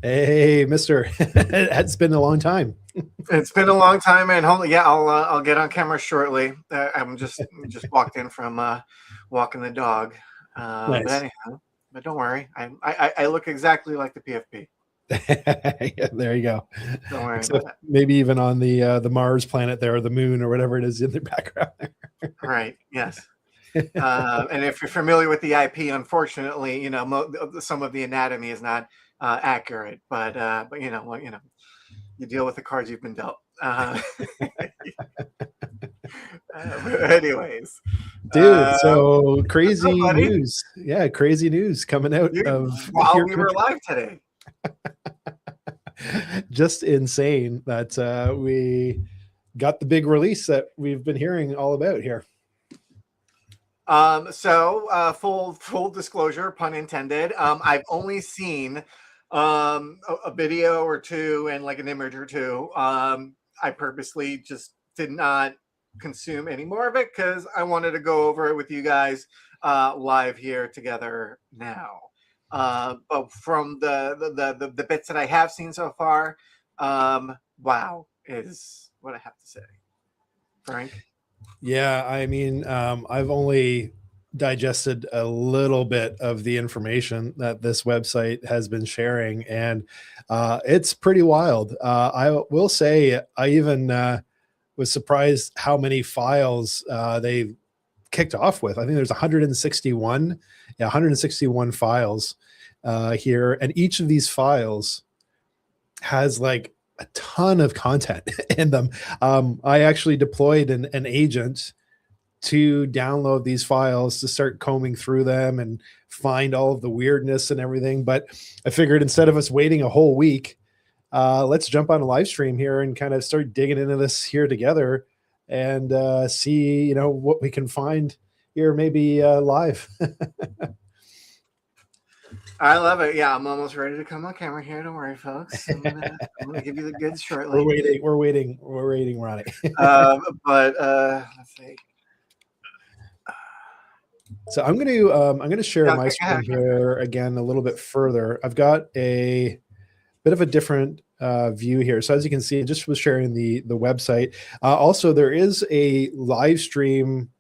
Hey, mister. It's been a long time. It's been a long time, and I'll get on camera shortly. I'm just walked in from walking the dog. But Nice. anyhow, but don't worry, I look exactly like the PFP. Yeah, there you go. Don't worry Except about maybe even on the Mars planet there, or the moon, or whatever it is in the background. it. Right? Yes. And if you're familiar with the IP, unfortunately, some of the anatomy is not accurate. But you deal with the cards you've been dealt. Anyways, Dude, so crazy up, news. Yeah, crazy news coming out of while your we were country. live today. Just insane that we got the big release that we've been hearing all about here. Full disclosure, pun intended. I've only seen a video or two and like an image or two. I purposely just did not consume any more of it because I wanted to go over it with you guys live here together now. But from the bits that I have seen so far, wow is what I have to say. Frank? Yeah, I mean, I've only digested a little bit of the information that this website has been sharing, and it's pretty wild. I will say I even was surprised how many files they kicked off with. I think there's 161, 161 files here, and each of these files has like a ton of content in them. I actually deployed an agent to download these files to start combing through them and find all of the weirdness and everything. But I figured instead of us waiting a whole week, let's jump on a live stream here and kind of start digging into this here together and see, what we can find here, maybe live. I love it. Yeah, I'm almost ready to come on camera here. Don't worry, folks. I'm gonna give you the goods shortly. We're waiting, Ronnie. Let's see. So I'm gonna share my screen here again a little bit further. I've got a bit of a different view here. So as you can see, I just was sharing the website. Also, there is a live stream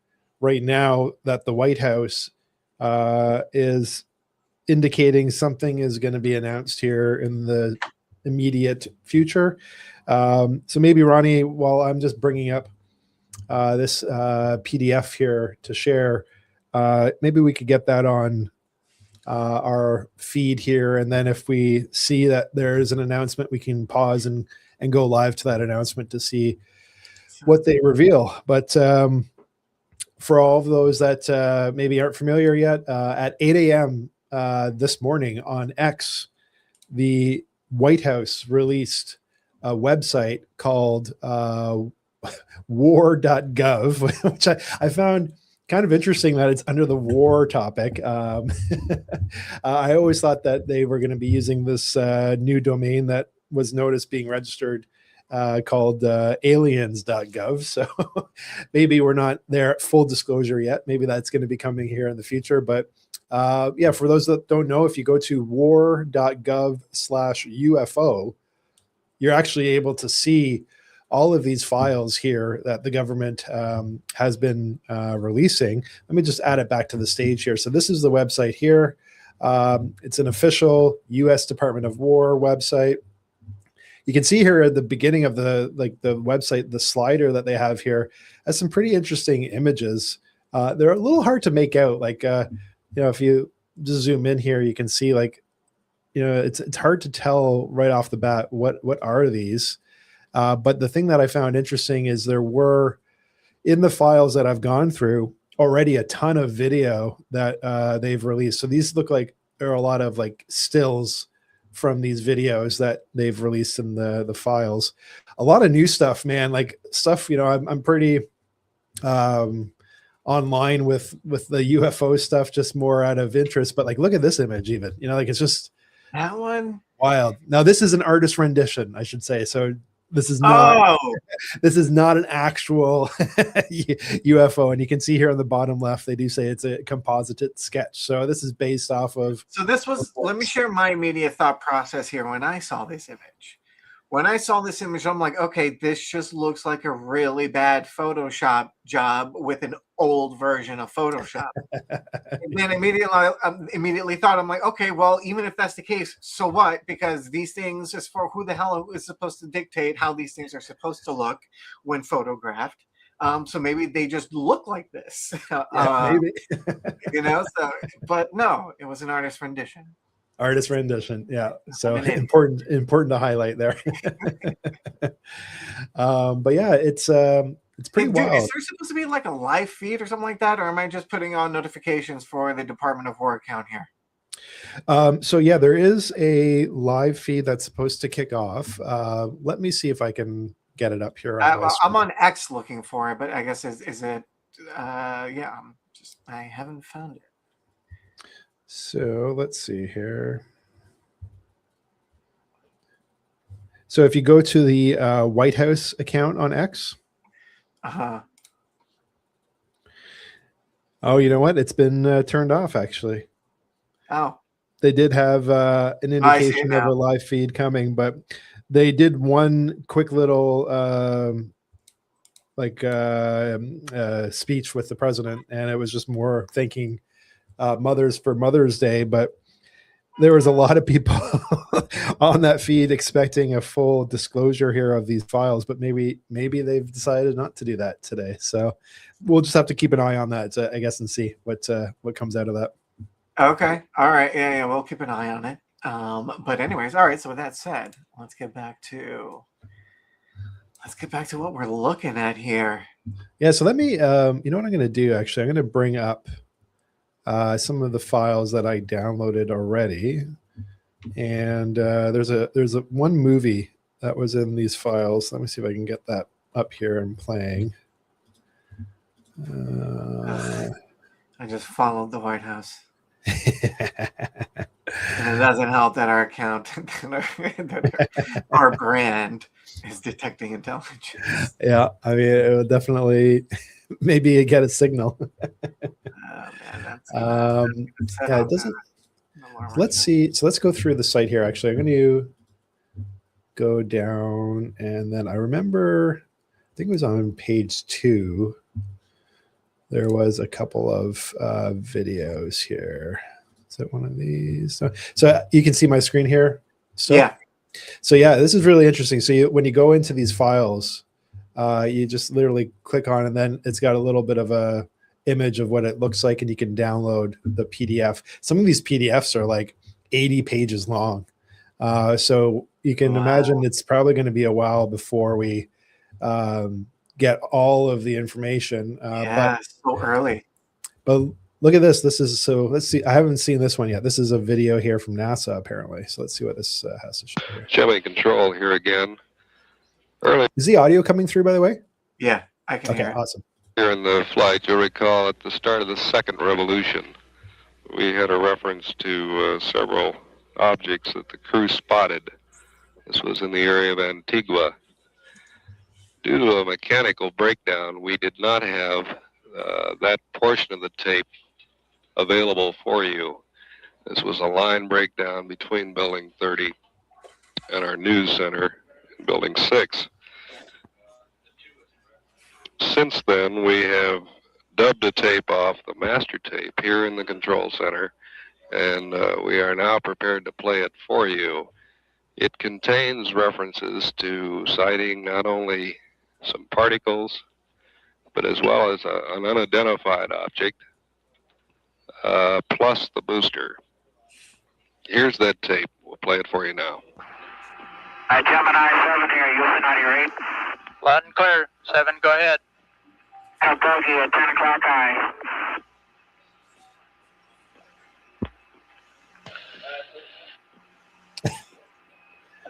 right now that the White House is indicating something is going to be announced here in the immediate future. So maybe, Ronnie, while I'm just bringing up this PDF here to share, maybe we could get that on our feed here. And then if we see that there's an announcement, we can pause and go live to that announcement to see what they reveal. But for all of those that maybe aren't familiar yet, at 8 a.m. This morning on X, the White House released a website called WAR.GOV, which I found kind of interesting that it's under the war topic. I always thought that they were going to be using this new domain that was noticed being registered called aliens.gov. So maybe we're not there at full disclosure yet. Maybe that's going to be coming here in the future. But yeah, for those that don't know, if you go to war.gov/UFO, you're actually able to see all of these files here that the government has been releasing. Let me just add it back to the stage here. So this is the website here. It's an official U.S. Department of War website. You can see here at the beginning of the website, the slider that they have here has some pretty interesting images. They're a little hard to make out. If you just zoom in here, you can see it's hard to tell right off the bat what are these. But the thing that I found interesting is there were, in the files that I've gone through, already a ton of video that they've released. So these look like there are a lot of stills from these videos that they've released in the files. A lot of new stuff, man, stuff, I'm pretty online with the UFO stuff, just more out of interest. But look at this image even, it's just that one wild. Now this is an artist rendition, I should say. So This is not an actual UFO. And you can see here on the bottom left, they do say it's a composite sketch. So this is based off of. So this was, let me share my immediate thought process here when I saw this image. When I saw this image, I'm like, okay, this just looks like a really bad Photoshop job with an old version of Photoshop. And then immediately thought, I'm like, okay, well, even if that's the case, so what? Because these things is for who the hell is supposed to dictate how these things are supposed to look when photographed. So maybe they just look like this. Maybe. So, but no, it was an artist rendition. Artist rendition, yeah. So important to highlight there. But yeah, it's pretty wild. Is there supposed to be like a live feed or something like that, or am I just putting on notifications for the Department of War account here? So yeah, there is a live feed that's supposed to kick off. Let me see if I can get it up here. I'm on X looking for it, but I guess is it? Yeah, I haven't found it. So let's see here. So if you go to the White House account on X. Oh, you know what? It's been turned off, actually. Oh. They did have an indication of a live feed coming, but they did one quick little speech with the president, and it was just more thanking mothers for Mother's Day, but there was a lot of people on that feed expecting a full disclosure here of these files, but maybe they've decided not to do that today. So we'll just have to keep an eye on that, I guess, and see what comes out of that. Okay. All right. Yeah, we'll keep an eye on it. But anyways, all right. So with that said, let's get back to what we're looking at here. Yeah. So let me, you know what I'm going to do? Actually, I'm going to bring up some of the files that I downloaded already, and there's a one movie that was in these files. Let me see if I can get that up here and playing. I just followed the White House. And it doesn't help that our account, our brand is detecting intelligence. Yeah, I mean, it would definitely maybe get a signal. Yeah, it doesn't. Let's see. So let's go through the site here. Actually, I'm going to go down, and then I remember, I think it was on page 2. There was a couple of videos here. Is it one of these? So you can see my screen here. Yeah. So yeah, this is really interesting. So when you go into these files, you just literally click on, and then it's got a little bit of a image of what it looks like, and you can download the PDF. Some of these PDFs are like 80 pages long. So you can imagine it's probably going to be a while before we get all of the information. But so early. But look at this. This is, so let's see. I haven't seen this one yet. This is a video here from NASA, apparently. So let's see what this has to show here. Chevy Control here again. Early. Is the audio coming through, by the way? Yeah, I can hear it. Awesome. Here in the flight, you'll recall at the start of the second revolution, we had a reference to several objects that the crew spotted. This was in the area of Antigua. Due to a mechanical breakdown, we did not have that portion of the tape available for you. This was a line breakdown between Building 30 and our news center in Building 6. Since then, we have dubbed the tape off the master tape here in the control center, and we are now prepared to play it for you. It contains references to sighting not only some particles, but as well as an unidentified object, plus the booster. Here's that tape. We'll play it for you now. Hi, Gemini 7 here, Houston on your 8. Loud and clear. 7, go ahead. Bogey at 10 o'clock high.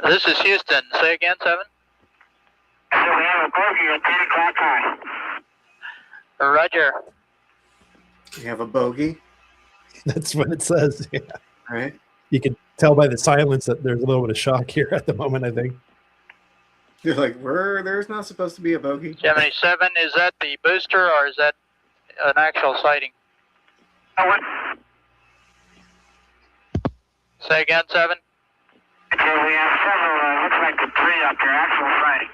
This is Houston. Say again, 7. I said we have a bogey at 10 o'clock high. Roger. You have a bogey? That's what it says. Yeah. Right. You can tell by the silence that there's a little bit of shock here at the moment, I think. They're like, there's not supposed to be a bogey. Gemini 7, is that the booster or is that an actual sighting? Say again, 7? Okay, we have several, looks like the 3 up there, actual sighting.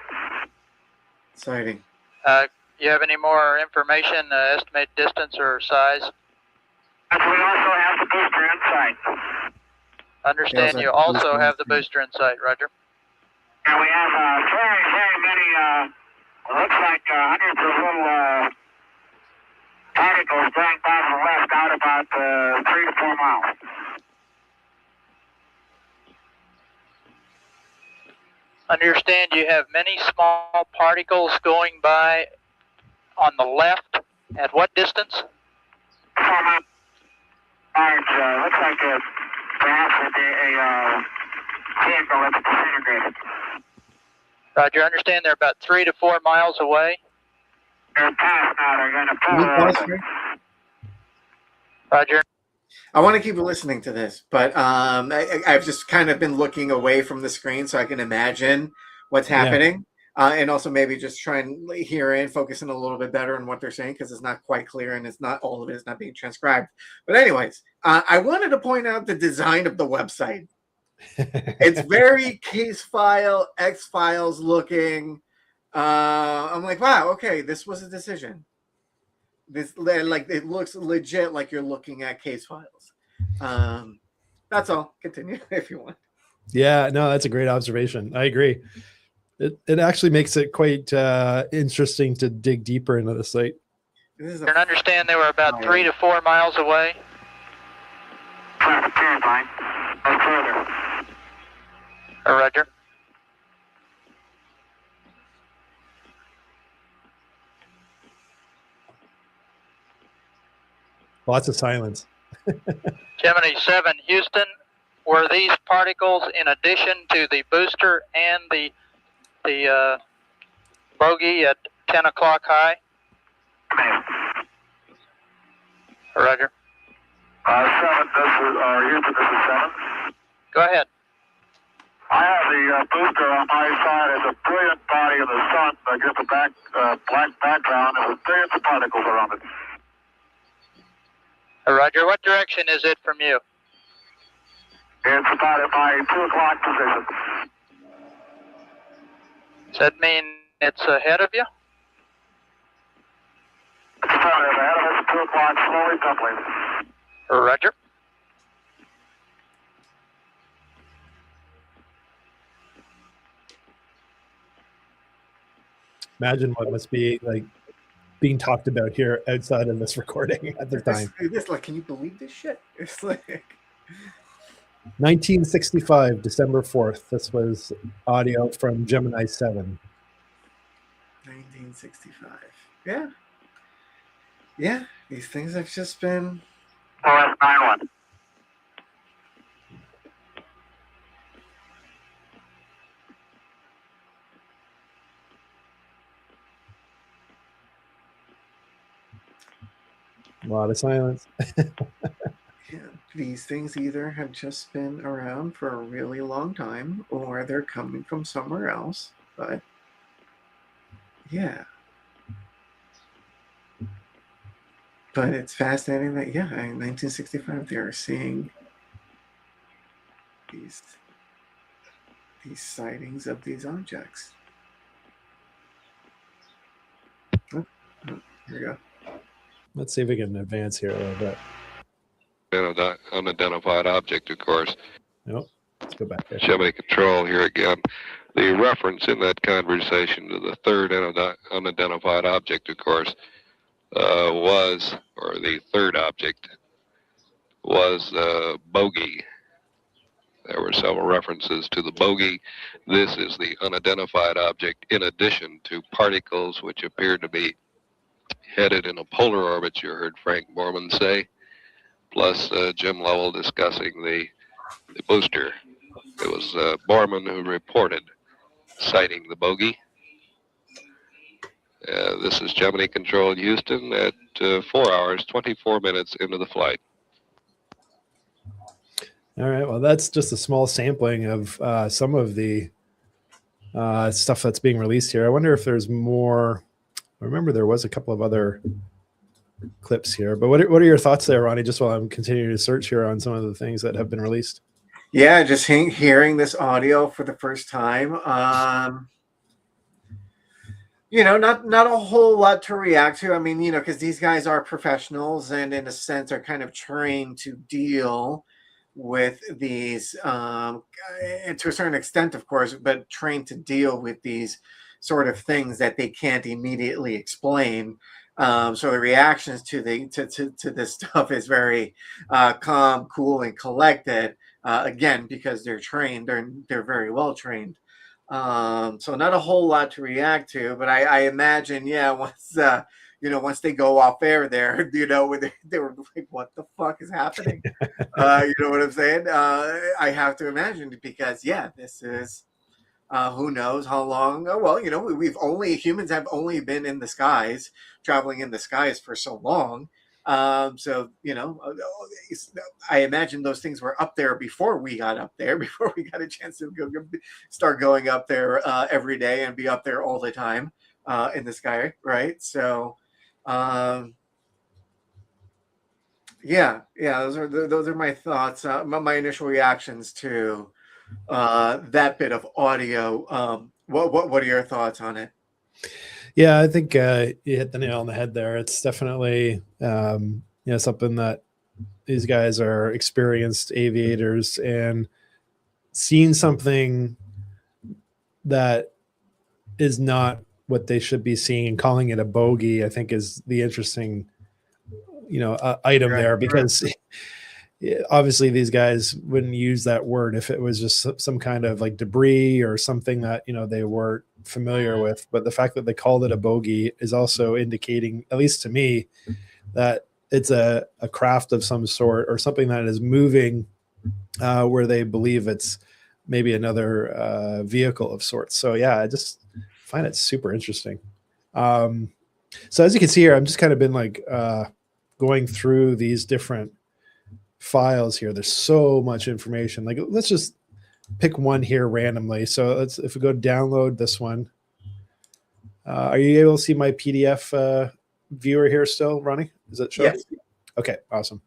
Sighting. You have any more information, estimated distance or size? We also have the booster inside. Understand you also have the booster in sight, Roger. And we have very, very many, looks like hundreds of little particles going by the left out about 3 to 4 miles. Understand you have many small particles going by on the left. At what distance? 4 miles. Looks like perhaps a vehicle that's disintegrated. Roger, understand they're about 3 to 4 miles away. They're past now. They're going to pull over. Roger. I want to keep listening to this, but I've just kind of been looking away from the screen so I can imagine what's happening. And also maybe just try and hear in, focus in a little bit better on what they're saying because it's not quite clear and it's not all of it is not being transcribed. But anyways, I wanted to point out the design of the website. It's very case file, X files looking. I'm like, wow, okay, this was a decision. This like it looks legit like you're looking at case files. That's all. Continue if you want. Yeah, no, that's a great observation. I agree. It actually makes it quite interesting to dig deeper into the site. And understand they were about 3 to 4 miles away. Line. No further. Roger. Lots of silence. Gemini 7, Houston, were these particles in addition to the booster and the bogey at 10 o'clock high? Roger. 7, this is Houston, this is 7. Go ahead. I have the booster on my side as a brilliant body of the sun against a black background and with billions of particles around it. Roger, what direction is it from you? It's about at my 2 o'clock position. Does that mean it's ahead of you? It's about ahead of us at 2 o'clock, slowly doubling. Roger. Imagine what must be like being talked about here outside of this recording at the time. This like, can you believe this shit? It's like 1965, December 4th. This was audio from Gemini 7. 1965. Yeah. Yeah. These things have just been. OS91. A lot of silence. Yeah, these things either have just been around for a really long time or they're coming from somewhere else. But yeah. But it's fascinating that, yeah, in 1965, they were seeing these sightings of these objects. Oh, here we go. Let's see if we can advance here a little bit. Unidentified object, of course. Nope. Let's go back there. Gemini control here again. The reference in that conversation to the third unidentified object, of course, the third object was bogey. There were several references to the bogey. This is the unidentified object in addition to particles which appear to be headed in a polar orbit, you heard Frank Borman say, plus Jim Lovell discussing the booster. It was Borman who reported sighting the bogey. This is Gemini Control Houston at 4 hours, 24 minutes into the flight. All right. Well, that's just a small sampling of some of the stuff that's being released here. I wonder if there's more. I remember there was a couple of other clips here, but what are your thoughts there, Ronnie? Just while I'm continuing to search here on some of the things that have been released. Yeah, just hearing this audio for the first time. You know, not a whole lot to react to. I mean, you know, because these guys are professionals and in a sense are kind of trained to deal with these to a certain extent, of course, but trained to deal with these sort of things that they can't immediately explain. So the reactions to this stuff is very calm, cool, and collected. Again, because they're trained, they're very well trained. So not a whole lot to react to, but I imagine, yeah, once you know, once they go off air there, you know, they were like, what the fuck is happening? You know what I'm saying? I have to imagine, because yeah, this is who knows how long. Oh, well, you know, humans have only been in the skies, traveling in the skies for so long. So, you know, I imagine those things were up there before we got up there, before we got a chance to start going up there every day and be up there all the time in the sky, right? So, yeah, those are my thoughts, my initial reactions to that bit of audio. What are your thoughts on it? Yeah, I think you hit the nail on the head there. It's definitely you know, something that these guys are experienced aviators, and seeing something that is not what they should be seeing and calling it a bogey, I think, is the interesting, you know, item there, because obviously these guys wouldn't use that word if it was just some kind of like debris or something that, you know, they weren't familiar with. But the fact that they called it a bogey is also indicating, at least to me, that it's a craft of some sort, or something that is moving where they believe it's maybe another vehicle of sorts. So yeah, I just find it super interesting. So as you can see here, I'm just kind of been like going through these different files here. There's so much information. Like, let's just pick one here randomly. So if we go download this one, are you able to see my PDF viewer here still, Ronnie? Is it showing? Yes. Okay, awesome.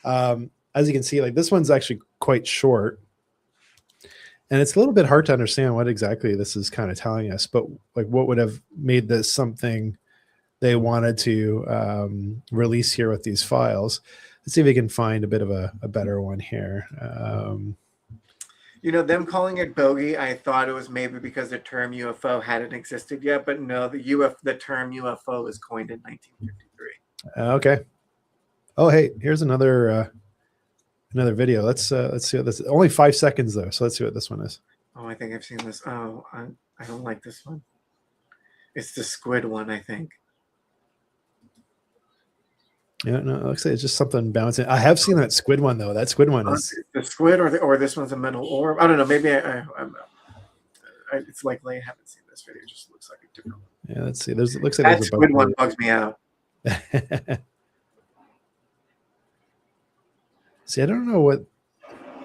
As you can see, like, this one's actually quite short, and it's a little bit hard to understand what exactly this is kind of telling us, but like, what would have made this something they wanted to release here with these files. Let's see if we can find a bit of a better one here. You know, them calling it bogey, I thought it was maybe because the term UFO hadn't existed yet, but no, the term UFO was coined in 1953. Okay. Oh, hey, here's another video. Let's see what this is. Only 5 seconds though, so let's see what this one is. Oh, I think I've seen this. Oh, I don't like this one. It's the squid one, I think. Yeah, no, it looks like it's just something bouncing. I have seen that squid one though. That squid one is the squid, or this one's a metal orb. I don't know. Maybe it's likely I haven't seen this video. It just looks like a different one. Yeah, let's see. It looks like that squid one bugs me out. See, I don't know what.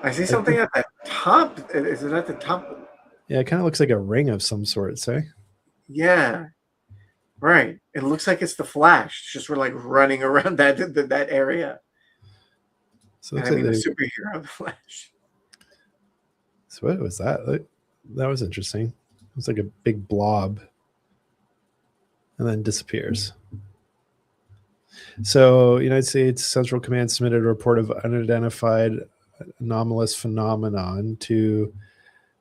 I see something at the top. Is it at the top? Yeah, it kind of looks like a ring of some sort, say. Yeah. Right. It looks like it's the Flash. It's just we're like running around that area. So I mean, the superhero, the Flash. So what was that? That was interesting. It was like a big blob, and then disappears. So, United States Central Command submitted a report of unidentified anomalous phenomenon to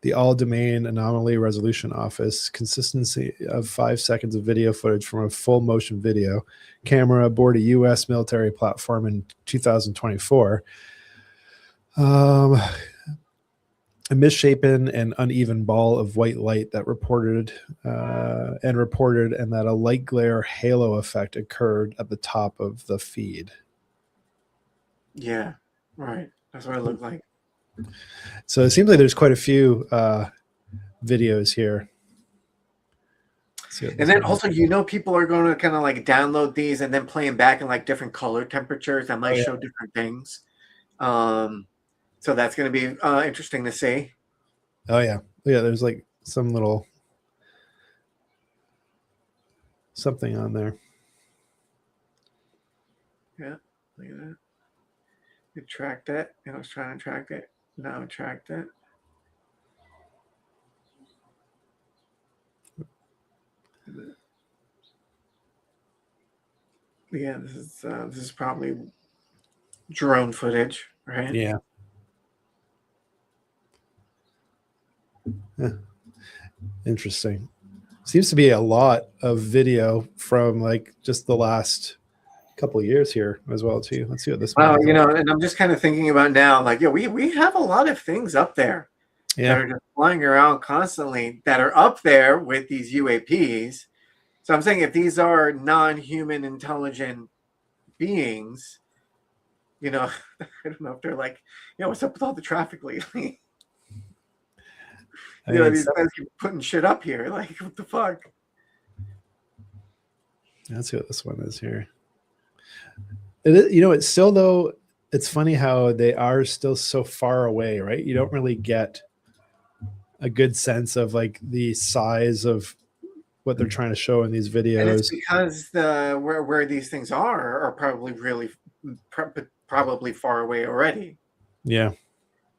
the All-Domain Anomaly Resolution Office. Consistency of 5 seconds of video footage from a full motion video camera aboard a U.S. military platform in 2024. A misshapen and uneven ball of white light that reported, and that a light glare halo effect occurred at the top of the feed. Yeah, right. That's what it looked like. So it seems like there's quite a few videos here. And then also, you know, people are going to kind of like download these and then play them back in like different color temperatures that might show different things. So that's going to be interesting to see. Oh yeah, yeah. There's like some little something on there. Yeah, look at that. It tracked it. I was trying to track it. Now it tracked it. Yeah, this is probably drone footage, right? Yeah. Interesting. Seems to be a lot of video from like just the last couple of years here as well too. Let's see what this one Well, is. you know, and I'm just kind of thinking about now, like, yeah, we have a lot of things up there that are just flying around constantly that are up there with these UAPs. So I'm saying if these are non-human intelligent beings, you know, I don't know if they're like, you know, what's up with all the traffic lately? You know, these guys keep putting shit up here. Like, what the fuck? Let's see what this one is here. It is, you know, it's still though, it's funny how they are still so far away, right? You don't really get a good sense of like the size of what they're trying to show in these videos. And it's because the where these things are probably really probably far away already. Yeah.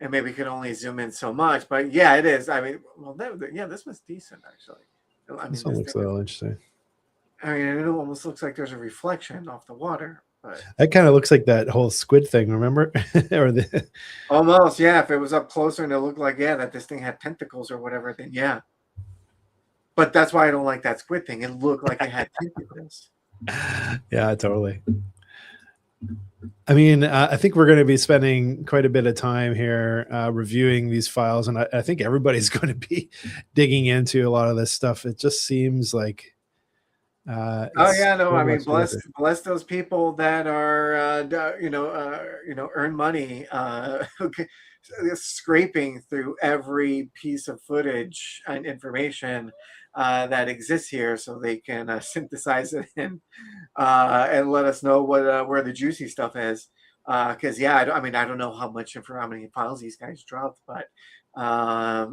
And maybe could only zoom in so much, but yeah, it is. I mean, well, yeah, this was decent actually. I mean, this one looks a little interesting. I mean, it almost looks like there's a reflection off the water. But that kind of looks like that whole squid thing, remember? Or almost, yeah. If it was up closer and it looked like, yeah, that this thing had tentacles or whatever, then yeah. But that's why I don't like that squid thing. It looked like it had tentacles. Yeah, totally. I mean, I think we're going to be spending quite a bit of time here reviewing these files, and I think everybody's going to be digging into a lot of this stuff. It just seems like oh yeah, no, I mean, bless those people that are earn money scraping through every piece of footage and information that exists here, so they can synthesize it and let us know what where the juicy stuff is. Because yeah, I mean, I don't know how many files these guys dropped, but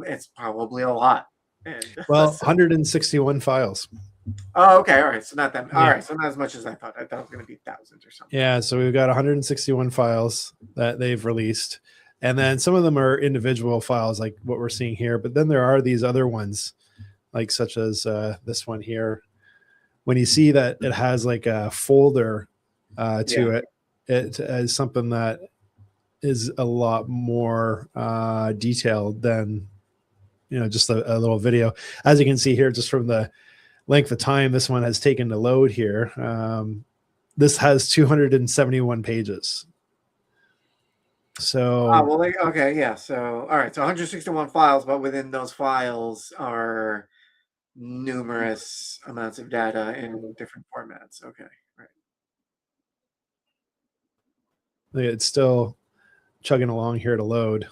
it's probably a lot. And, well, 161 files. Oh, okay. All right. So not that. All right. So not as much as I thought. I thought it was going to be thousands or something. Yeah. So we've got 161 files that they've released. And then some of them are individual files like what we're seeing here. But then there are these other ones, like such as this one here. When you see that it has like a folder to it, it is something that is a lot more detailed than, you know, just a little video. As you can see here, just from the length of time this one has taken to load here. This has 271 pages. So, well, okay, yeah. So, all right. So 161 files, but within those files are numerous amounts of data in different formats. Okay, right. It's still chugging along here to load.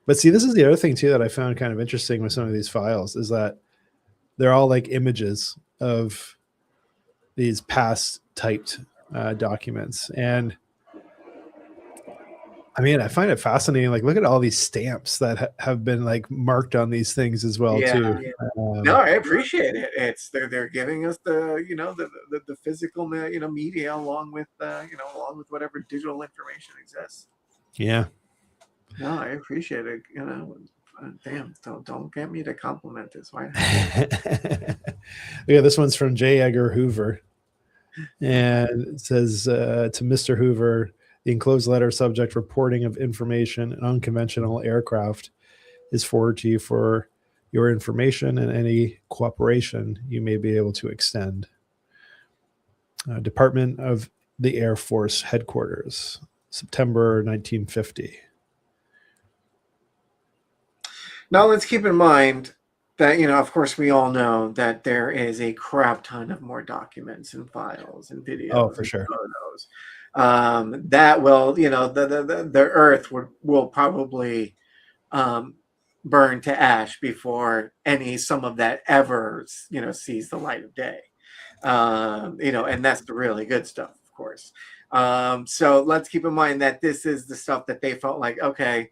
But see, this is the other thing too that I found kind of interesting with some of these files is that they're all like images of these past typed documents. And I mean, I find it fascinating. Like, look at all these stamps that have been like marked on these things as well too. Yeah. No, I appreciate it. It's they're giving us the the physical media along with along with whatever digital information exists. Yeah. No, I appreciate it. You know, damn, don't get me to compliment this. Why? Yeah, this one's from J. Edgar Hoover, and it says to Mr. Hoover, the enclosed letter subject reporting of information in unconventional aircraft is forwarded to you for your information and any cooperation you may be able to extend. Department of the Air Force Headquarters, September 1950. Now, let's keep in mind that, of course, we all know that there is a crap ton of more documents and files and videos. Oh, for sure. Photos. That will, the Earth will probably burn to ash before some of that ever, sees the light of day. And that's the really good stuff, of course. So let's keep in mind that this is the stuff that they felt like, okay,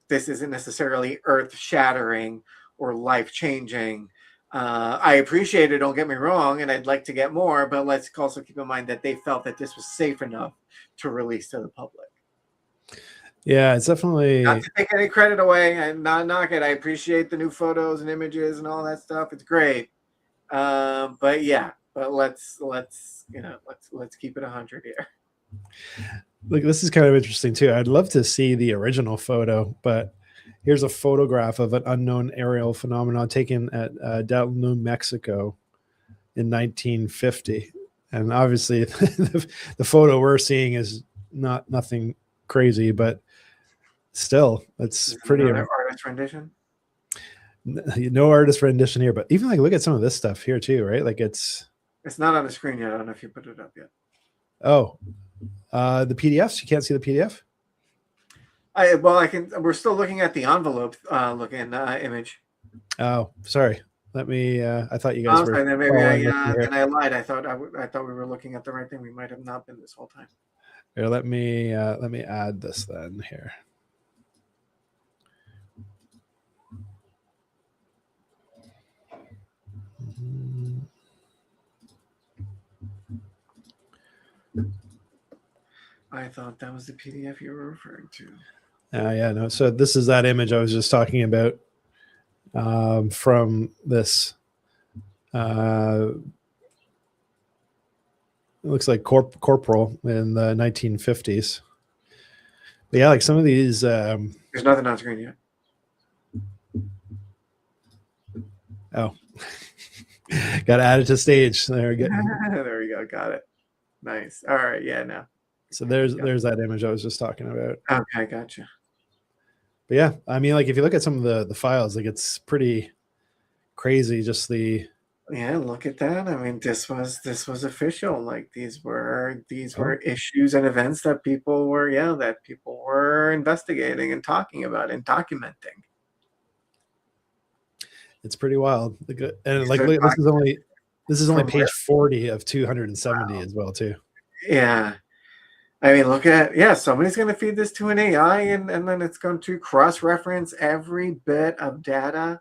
this isn't necessarily earth-shattering or life-changing, I appreciate it, don't get me wrong, and I'd like to get more, but let's also keep in mind that they felt that this was safe enough to release to the public. Yeah, it's definitely not to take any credit away and not knock it. I appreciate the new photos and images and all that stuff. It's great. But yeah, but let's keep it 100 here. Look, this is kind of interesting too. I'd love to see the original photo, but here's a photograph of an unknown aerial phenomenon taken at Delta, New Mexico in 1950. And obviously the photo we're seeing is nothing crazy, but still, it's pretty. Artist rendition? No artist rendition here, but even like look at some of this stuff here too, right? Like it's not on the screen yet. I don't know if you put it up yet. Oh, the PDFs. You can't see the PDF. I can. We're still looking at the envelope looking image. Oh, sorry. Let me. I thought you guys were. Then maybe I lied. I thought we were looking at the right thing. We might have not been this whole time. Here, let me add this then here. I thought that was the PDF you were referring to. Yeah, no. So this is that image I was just talking about from this. It looks like Corporal in the 1950s. But yeah, like some of these. There's nothing on screen yet. Oh, got to add it to stage. There we go. There we go. Got it. Nice. All right. Yeah. Now. So there's that image I was just talking about. Okay, gotcha. But yeah, I mean, like if you look at some of the files, like it's pretty crazy. Just the look at that. I mean, this was official. Like these were issues and events that people were investigating and talking about and documenting. It's pretty wild. And like this is only page 40 of 270 as well too. Yeah. I mean, look at somebody's going to feed this to an AI and then it's going to cross-reference every bit of data,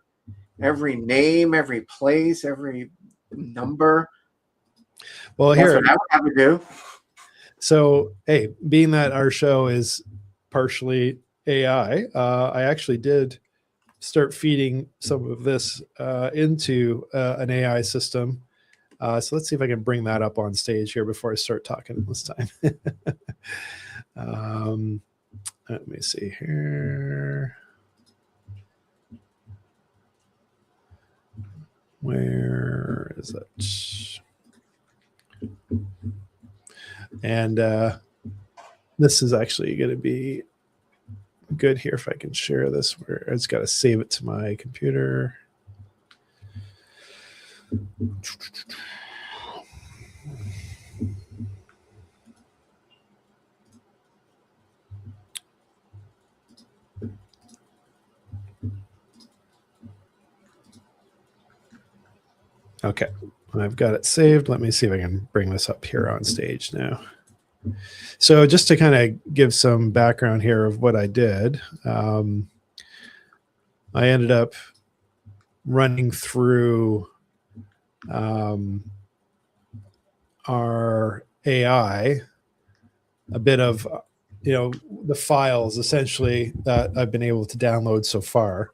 every name, every place, every number. Well, here, that's what I would have to do. So, hey, being that our show is partially AI, I actually did start feeding some of this into an AI system. So let's see if I can bring that up on stage here before I start talking this time. Let me see here. Where is it? And this is actually going to be good here if I can share this. Where I just got to save it to my computer. Okay, I've got it saved. Let me see if I can bring this up here on stage now. So just to kind of give some background here of what I did, I ended up running through our AI a bit of, the files essentially that I've been able to download so far.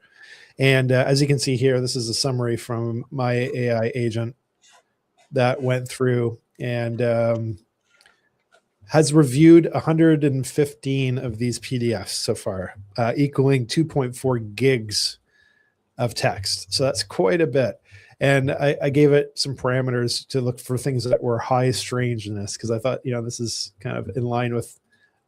And as you can see here, this is a summary from my AI agent that went through and has reviewed 115 of these PDFs so far, equaling 2.4 gigs of text. So that's quite a bit. And I gave it some parameters to look for things that were high strangeness, because I thought, this is kind of in line with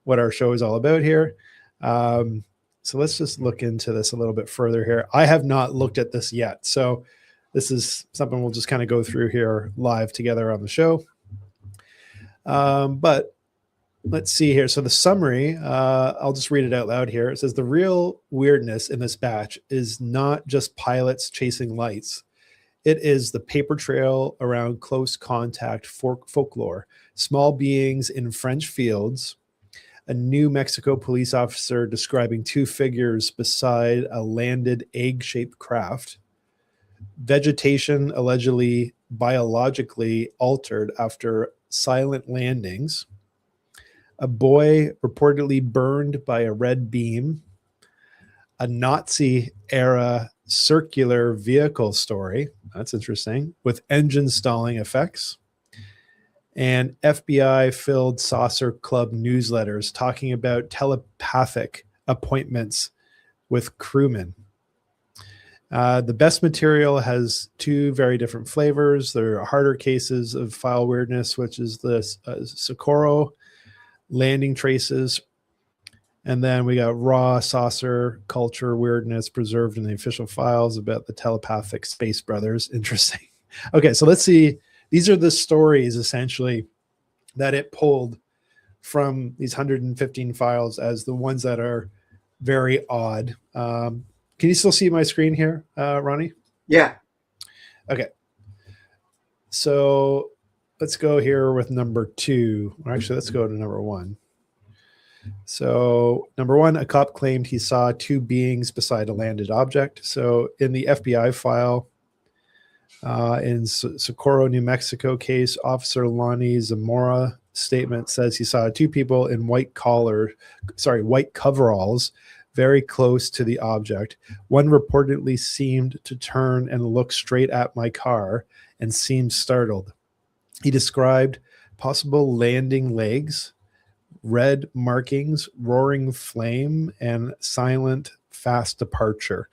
what our show is all about here. So let's just look into this a little bit further here. I have not looked at this yet. So this is something we'll just kind of go through here live together on the show. But let's see here. So the summary, I'll just read it out loud here. It says, the real weirdness in this batch is not just pilots chasing lights. It is the paper trail around close contact folklore, small beings in French fields, a New Mexico police officer describing two figures beside a landed egg-shaped craft, vegetation allegedly biologically altered after silent landings, a boy reportedly burned by a red beam, a Nazi-era circular vehicle story, that's interesting, with engine stalling effects, and FBI-filled Saucer Club newsletters talking about telepathic appointments with crewmen. The best material has two very different flavors. There are harder cases of file weirdness, which is the Socorro landing traces. And then we got raw saucer culture weirdness preserved in the official files about the telepathic space brothers. Interesting. Okay, so let's see. These are the stories, essentially, that it pulled from these 115 files as the ones that are very odd. Can you still see my screen here, Ronnie? Yeah. Okay. So let's go here with number 2. Or actually, let's go to number 1. So number 1, a cop claimed he saw 2 beings beside a landed object. So in the FBI file, in Socorro, New Mexico case, Officer Lonnie Zamora statement says he saw 2 people in white coveralls very close to the object. One reportedly seemed to turn and look straight at my car and seemed startled. He described possible landing legs, red markings, roaring flame, and silent, fast departure,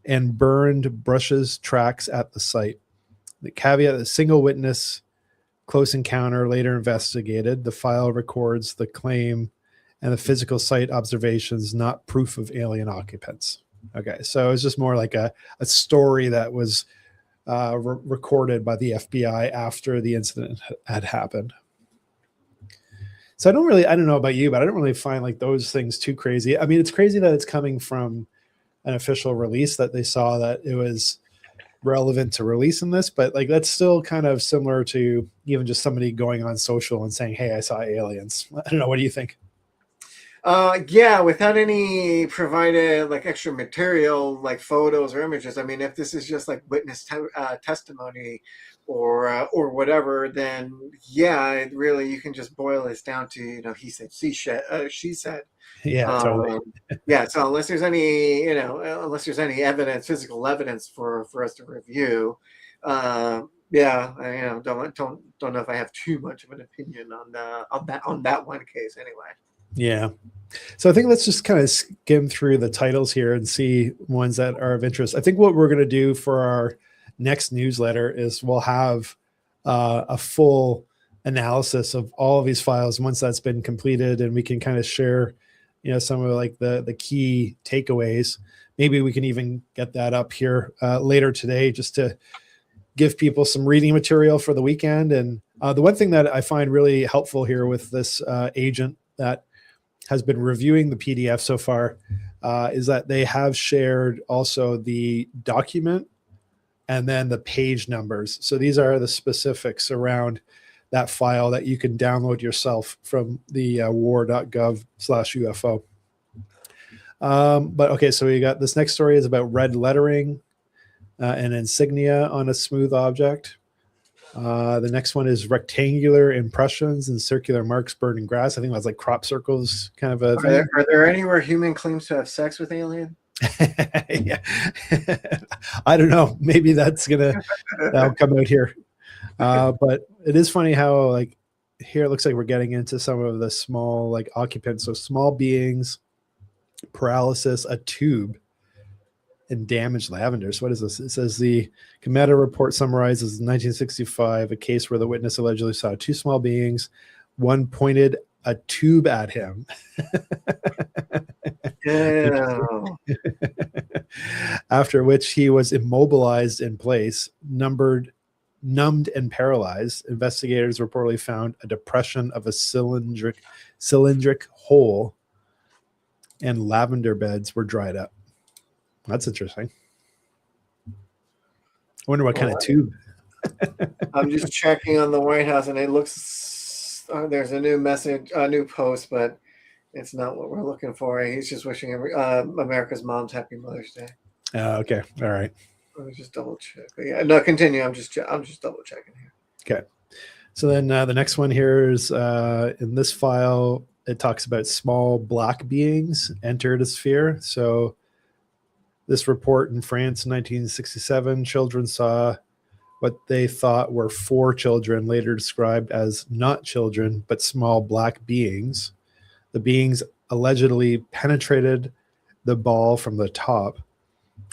and burned brushes tracks at the site. The caveat: a single witness close encounter later investigated. The file records the claim and the physical site observations, not proof of alien occupants. Okay, so it's just more like a story that was recorded by the FBI after the incident had happened. So I don't know about you, but I don't really find like those things too crazy. I mean, it's crazy that it's coming from an official release, that they saw that it was relevant to releasing this, but like that's still kind of similar to even just somebody going on social and saying, "Hey, I saw aliens." I don't know. What do you think? Yeah, without any provided like extra material, like photos or images. I mean, if this is just like witness testimony or whatever, then yeah, it really, you can just boil this down to, you know, he said, she said. Yeah, totally. Yeah, so unless there's any, you know, unless there's any evidence, physical evidence for us to review, yeah, I, you know, don't know if I have too much of an opinion on that one case anyway. Yeah. So I think let's just kind of skim through the titles here and see ones that are of interest. I think what we're going to do for our next newsletter is we'll have a full analysis of all of these files once that's been completed, and we can kind of share, you know, some of like the key takeaways. Maybe we can even get that up here later today just to give people some reading material for the weekend. And the one thing that I find really helpful here with this agent that has been reviewing the PDF so far is that they have shared also the document and then the page numbers. So these are the specifics around that file that you can download yourself from the WAR.GOV/UFO. But okay, so we got this next story is about red lettering and insignia on a smooth object. The next one is rectangular impressions and circular marks burned in grass. I think that's like crop circles kind of a thing. Are there anywhere human claims to have sex with alien? Yeah. I don't know. Maybe that'll come out here. But it is funny how like here it looks like we're getting into some of the small like occupants. So small beings, paralysis, a tube, and damaged lavenders. What is this? It says the Cometa report summarizes 1965, a case where the witness allegedly saw 2 small beings. One pointed a tube at him. Yeah. After which he was immobilized in place, numbed and paralyzed. Investigators reportedly found a depression of a cylindric hole, and lavender beds were dried up. That's interesting. I wonder what kind of tube. I'm just checking on the White House, and it looks there's a new message, a new post, but it's not what we're looking for. He's just wishing America's moms happy Mother's Day. Okay, all right. Let me just double check. Yeah, no, continue. I'm just double checking here. Okay. So then the next one here is in this file, it talks about small black beings entered a sphere. So this report in France in 1967, children saw what they thought were 4 children, later described as not children, but small black beings. The beings allegedly penetrated the ball from the top.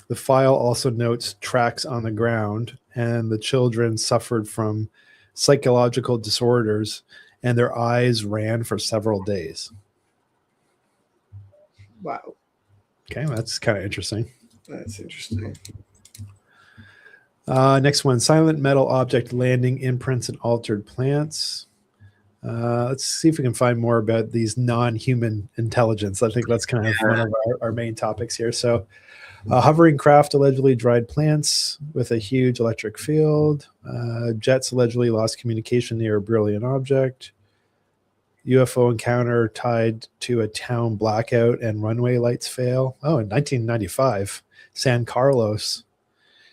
The file also notes tracks on the ground, and the children suffered from psychological disorders, and their eyes ran for several days. Wow. Okay, that's kind of interesting. That's interesting. Next one, silent metal object landing imprints and altered plants. Let's see if we can find more about these non-human intelligence. I think that's kind of one of our main topics here. So hovering craft allegedly dried plants with a huge electric field. Jets allegedly lost communication near a brilliant object. UFO encounter tied to a town blackout and runway lights fail. Oh, in 1995, San Carlos.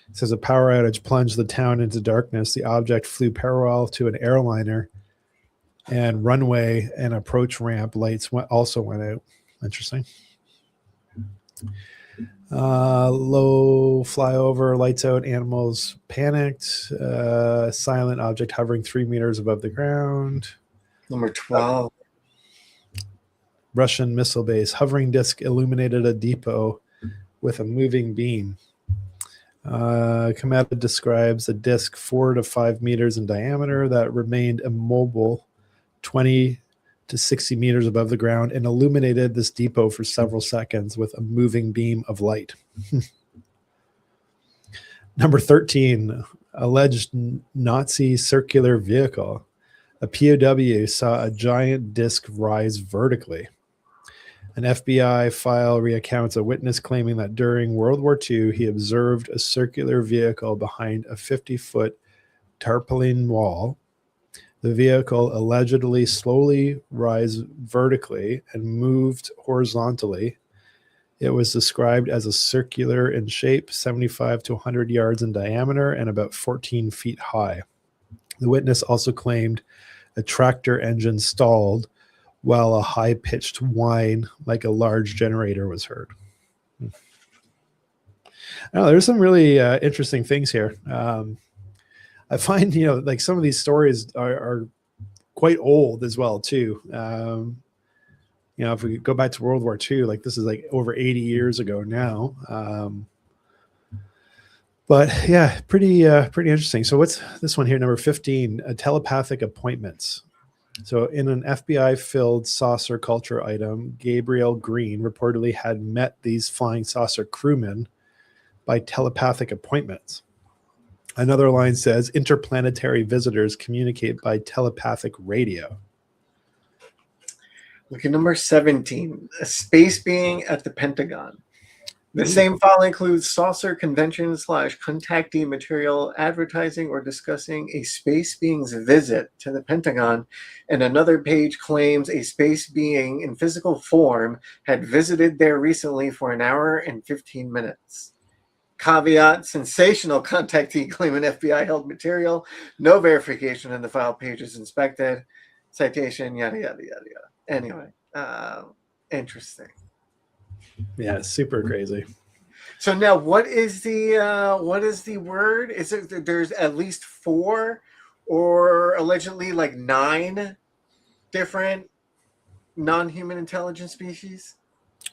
It says a power outage plunged the town into darkness. The object flew parallel to an airliner, and runway and approach ramp lights also went out. Interesting. Low flyover, lights out, animals panicked. Silent object hovering 3 meters above the ground. Number 12. Russian missile base. Hovering disc illuminated a depot with a moving beam. Kamada describes a disc 4 to 5 meters in diameter that remained immobile 20 to 60 meters above the ground and illuminated this depot for several seconds with a moving beam of light. Number 13, alleged Nazi circular vehicle. A POW saw a giant disc rise vertically. An FBI file recounts a witness claiming that during World War II, he observed a circular vehicle behind a 50-foot tarpaulin wall. The vehicle allegedly slowly rise vertically and moved horizontally. It was described as a circular in shape, 75 to 100 yards in diameter and about 14 feet high. The witness also claimed a tractor engine stalled while a high-pitched whine like a large generator was heard. Now, there's some really interesting things here. I find, like some of these stories are quite old as well, too. If we go back to World War II, like this is like over 80 years ago now. But yeah, pretty interesting. So what's this one here, number 15, telepathic appointments. So in an FBI-filled saucer culture item, Gabriel Green reportedly had met these flying saucer crewmen by telepathic appointments. Another line says, interplanetary visitors communicate by telepathic radio. Look at number 17, a space being at the Pentagon. The same file includes saucer convention / contactee material advertising or discussing a space being's visit to the Pentagon, and another page claims a space being in physical form had visited there recently for an hour and 15 minutes. Caveat, sensational contactee claiming FBI held material, no verification in the file pages inspected, citation, yada, yada, yada, yada. Anyway, interesting. Yeah, super crazy. So now, what is the word? Is it that there's at least 4 or allegedly like 9 different non-human intelligent species?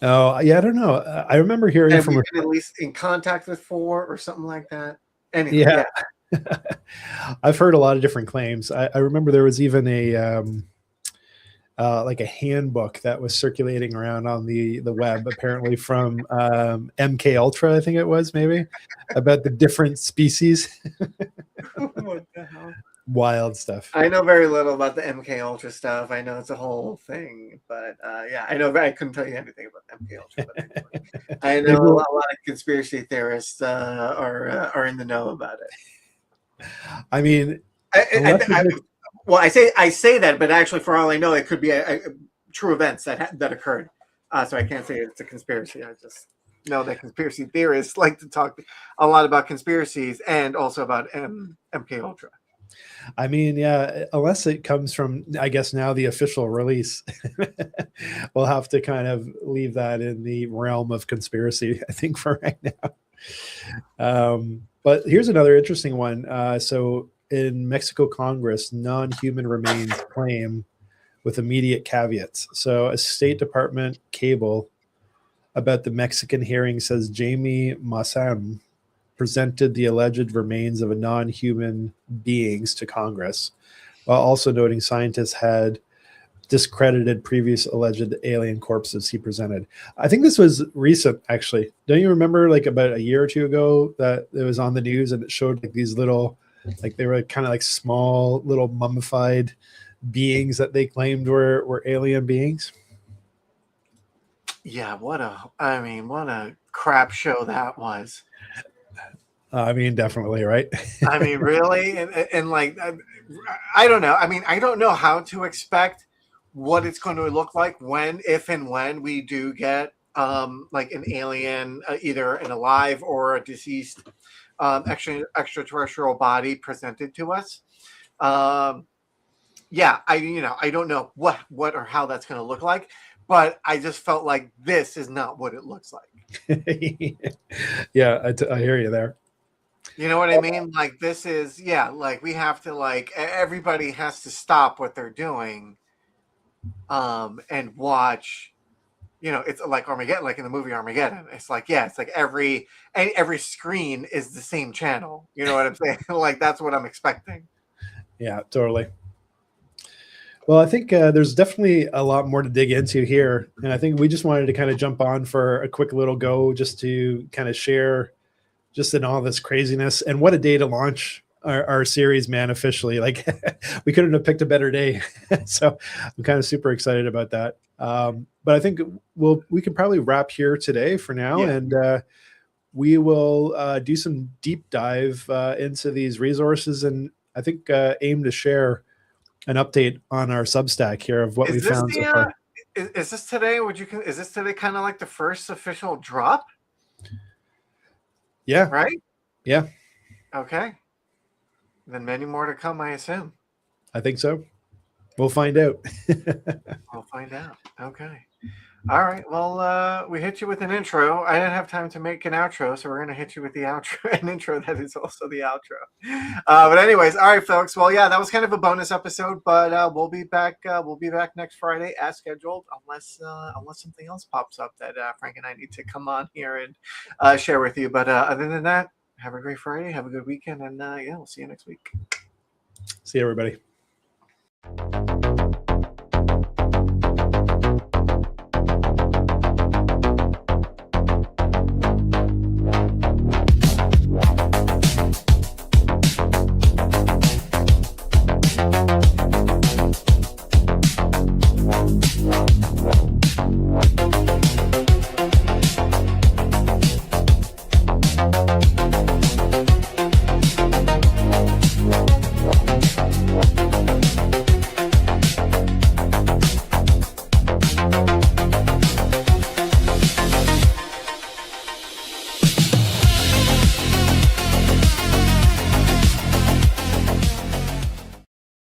Oh, yeah, I don't know. I remember hearing and from we've been at least in contact with 4 or something like that. Anyway, yeah. I've heard a lot of different claims. I remember there was even like a handbook that was circulating around on the web, apparently from MK Ultra, I think it was, maybe, about the different species. What the hell? Wild stuff. I know very little about the MK Ultra stuff. I know it's a whole thing, but yeah, I know. I couldn't tell you anything about MK Ultra. But anyway, I know a lot of conspiracy theorists are in the know about it. I mean, well, I say that, but actually, for all I know, it could be a true events that occurred. So I can't say it's a conspiracy. I just know that conspiracy theorists like to talk a lot about conspiracies and also about MK Ultra. I mean, yeah, unless it comes from, I guess, now the official release, we'll have to kind of leave that in the realm of conspiracy, I think, for right now. But here's another interesting one. So in Mexico Congress, non-human remains claim with immediate caveats. So a State Department cable about the Mexican hearing says Jamie Maussan presented the alleged remains of a non-human beings to Congress, while also noting scientists had discredited previous alleged alien corpses he presented. I think this was recent, actually. Don't you remember, like about a year or two ago, that it was on the news and it showed like these little, like they were kind of like small little mummified beings that they claimed were alien beings? Yeah, what a crap show that was. I mean, definitely, right? I mean, really? And like, I don't know. I mean, I don't know how to expect what it's going to look like if and when we do get like an alien, either an alive or a deceased extraterrestrial body presented to us. Yeah, I don't know what or how that's going to look like, but I just felt like this is not what it looks like. Yeah, I hear you there. You know what I mean? Like this is, yeah, like we have to, like, everybody has to stop what they're doing and watch. It's like Armageddon, like in the movie Armageddon. It's like, yeah, it's like every screen is the same channel. You know what I'm saying? Like that's what I'm expecting. Yeah, totally. Well, I think there's definitely a lot more to dig into here. And I think we just wanted to kind of jump on for a quick little go just to kind of share just in all this craziness. And what a day to launch our series, man, officially. Like we couldn't have picked a better day. So I'm kind of super excited about that. But I think we can probably wrap here today for now. Yeah. And we will do some deep dive into these resources, and I think aim to share an update on our Substack here of what we found so far. Is this today? Is this today kind of like the first official drop? Yeah. Right? Yeah. Okay. Then many more to come, I assume. I think so. We'll find out. We'll find out. Okay. All right. Well, we hit you with an intro. I didn't have time to make an outro, so we're going to hit you with the outro, an intro that is also the outro. But anyways, all right, folks. Well, yeah, that was kind of a bonus episode, but we'll be back. We'll be back next Friday as scheduled, unless something else pops up that Frank and I need to come on here and share with you. But other than that, have a great Friday. Have a good weekend, and yeah, we'll see you next week. See you, everybody.